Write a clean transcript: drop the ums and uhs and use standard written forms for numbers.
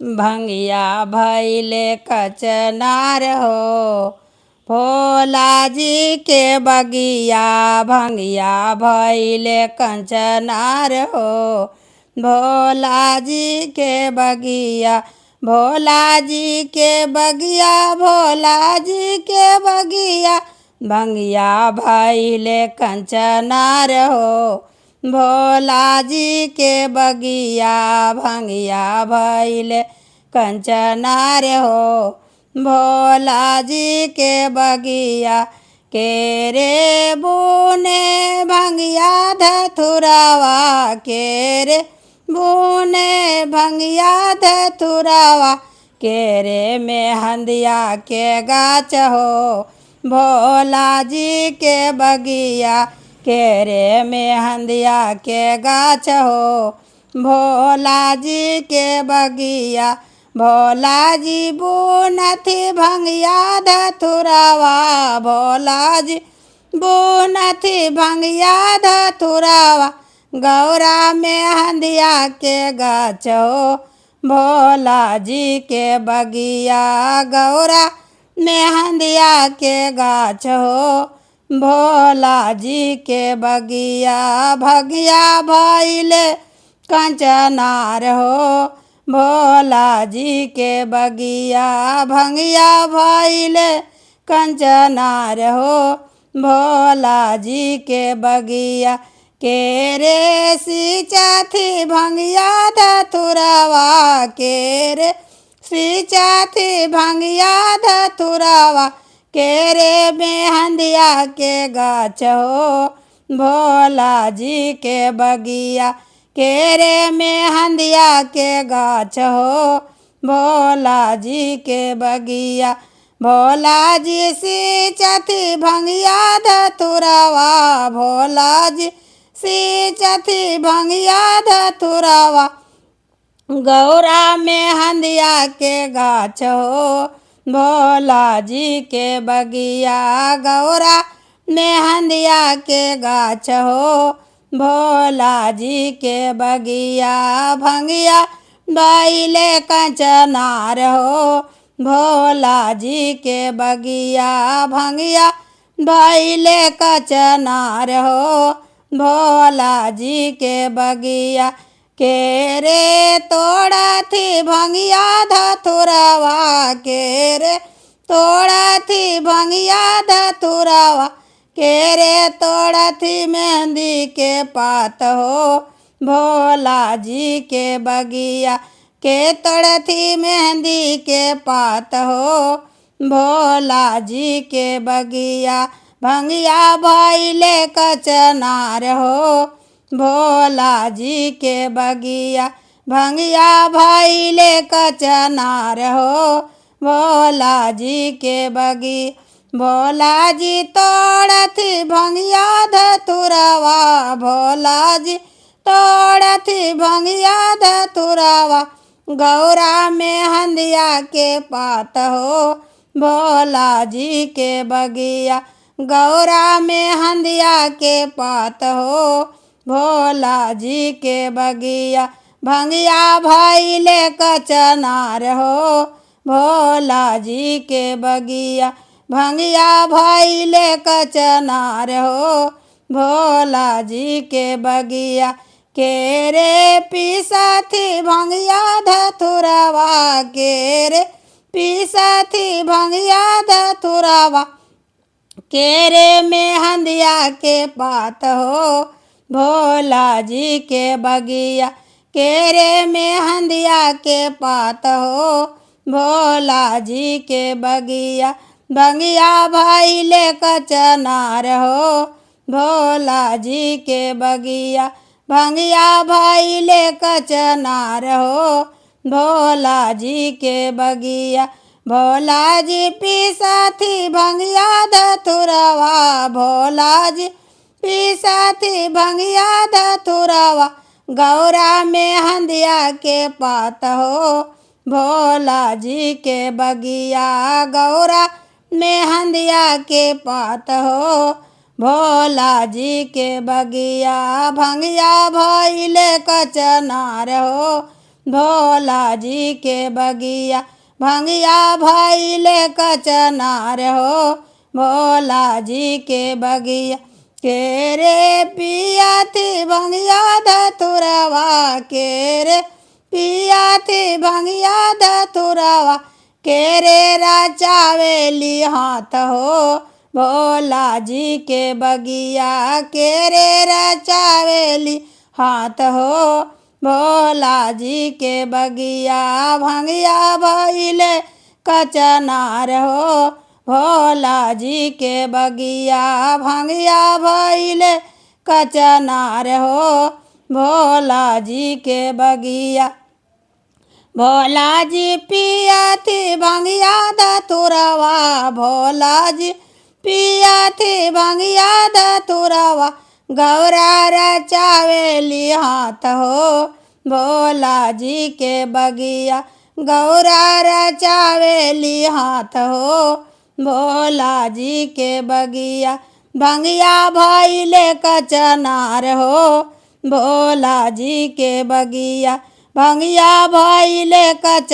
भंगिया भैले कचनार हो। भोला जी के बगिया भंगिया भैले कंचनार हो। भोला जी के बगिया भोला जी के बगिया भोला जी के बगिया भंगिया भैले कंचनार हो। भोला जी के बगिया भंगिया भैले कंचनार हो। भोला जी के बगिया के रे बुने भंगिया धतुरावा के रे बुने भंगिया धतुरावा के रे में हंदिया के गाछ हो। भोला जी के बगिया के रे में हंदिया के गाछ हो। भोला जी के बगिया भोला जी बुनथी भंगिया धतुरावा भोला जी बुनथी भंगिया धतुरावा गौरा में हंदिया के गाछ हो। भोला जी के बगिया गौरा में हंदिया के गाछ हो। भोला जी के बगिया भगिया भैले कंचनार हो। भोला जी के बगिया भंगिया भैले कंचनार हो। भोला जी के बगिया के रे सिंचाथी भंगिया धतुरावा के रे सिंचाथी भंगिया धतुरावा के रे में हंदिया के गाछ हो। भोला जी के बगिया के रे में हंदिया के गाछ हो। भोला जी के बगिया भोला जी सिंचथी भंगिया धतुरावा भोला जी सिंचथी भंगिया धतुरावा गौरा में हंदिया के गाछ हो। भोला जी के बगिया गौरा में हंदिया के गाछ हो। भोला जी के बगिया भंगिया भैले कंचनार हो। भोला जी के बगिया भंगिया भैले कंचनार हो। भोला जी के बगिया के रे तोड़थी भंगिया धतुरावा के रे तोड़थी भंगिया धतुरावा के रे तोड़थी मेहंदी के पात हो। भोला जी के बगिया के तोड़थी मेहंदी के पात हो। भोला जी के बगिया भंगिया भैले कचनार हो। भोला जी के बगिया भंगिया भैले कचनार हो। भोला जी के बगी भोला जी तोड़थी भंगिया धतुरावा भोला जी तोड़थी भंगिया धतुरावा गौरा में हंदिया के पात हो। भोला जी के बगिया गौरा में हंदिया के पात हो। भोला जी के बगिया भंगिया भैले कचनार हो। भोला जी के बगिया भंगिया भैले कचनार हो। भोला जी के बगिया के रे पिसथी भंगिया धतुरावा के रे पिसथी भंगिया धतुरावा के रे में हंदिया के पात हो। भोला जी के बगिया के रे में हंदिया के पात हो। भोला जी के बगिया भंगिया भैले कचनार हो। भोला जी के बगिया भंगिया भैले कचनार हो। भोला जी के बगिया भोला जी पिसथी भंगिया धतुरावा भोला जी पिसथी भंगिया धतुरावा गौरा में हंदिया के पात हो। भोला जी के बगिया गौरा में हंदिया के पात हो। भोला जी के बगिया भंगिया भैले कचनार हो। भोला जी के बगिया भंगिया भैले कचनार हो भोला जी के बगिया के रे पिया थी भंगिया धतुरवा के रे पिया थी भंगिया धतुरवा के रे राचावेली हाथ हो भोला जी के बगिया के रे राचावेली हाथ हो भोला जी के बगिया भंगिया भैले कचनार हो भोला जी के बगिया भंगिया भैले कचनार हो भोला जी के बगिया भोला जी पिया थी भंगिया धतुरवा भोला जी पिया थी भंगिया धतुरवा गौरा रचावेली हाथ हो भोला जी के बगिया गौरा रचावेली हाथ हो भोला जी के बगिया भंगिया भैले कचनार हो भोला जी के बगिया भंगिया भैले कच